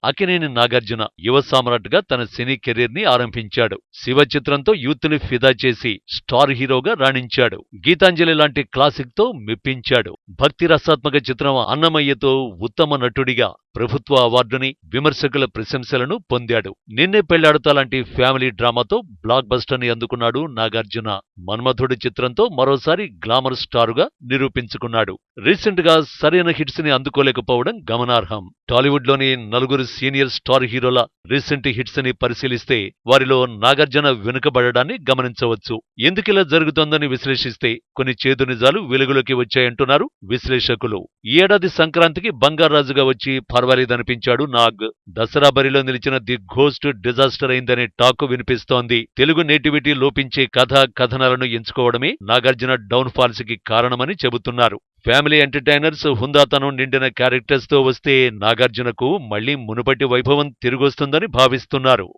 అక్కినేని నాగార్జున యువ సామ్రాట్గా తన సినీ కెరీర్ ని ఆరంభించాడు. శివ చిత్రంతో యూత్ని ఫిదా చేసి స్టార్ హీరోగా రాణించాడు. గీతాంజలి లాంటి క్లాసిక్ తో మెప్పించాడు. భక్తి రసాత్మక చిత్రం అన్నమయ్యతో ఉత్తమ నటుడిగా ప్రభుత్వ అవార్డుని, విమర్శకుల ప్రశంసలను పొందాడు. నిన్నే పెళ్లాడుతా లాంటి ఫ్యామిలీ డ్రామాతో బ్లాక్ బస్టర్ ని అందుకున్నాడు నాగార్జున. మన్మథుడు చిత్రంతో మరోసారి గ్లామర్ స్టారుగా నిరూపించుకున్నాడు. రీసెంట్ గా సరైన హిట్స్ ని అందుకోలేకపోవడం గమనార్హం. టాలీవుడ్ లోని నలుగురు సీనియర్ స్టార్ హీరోల రీసెంట్ హిట్స్ ని పరిశీలిస్తే వారిలో నాగార్జున వెనుకబడడాన్ని గమనించవచ్చు. ఎందుకిలా జరుగుతోందని విశ్లేషిస్తే కొన్ని చేదు నిజాలు వెలుగులోకి వచ్చాయంటున్నారు విశ్లేషకులు. ఈ ఏడాది సంక్రాంతికి బంగారాజుగా వచ్చి పర్వాలేదనిపించాడు నాగ్. దసరా బరిలో నిలిచిన ది ఘోస్ట్ డిజాస్టర్ అయిందనే టాక్ వినిపిస్తోంది. తెలుగు నేటివిటీ లోపించే కథనాలను ఎంచుకోవడమే నాగార్జున డౌన్ ఫాల్స్ కి కారణమని చెబుతున్నారు. ఫ్యామిలీ ఎంటర్టైనర్స్, హుందాతనం నిండిన క్యారెక్టర్స్ తో వస్తే నాగార్జునకు మళ్లీ మునుపటి వైభవం తిరిగొస్తుందని భావిస్తున్నారు.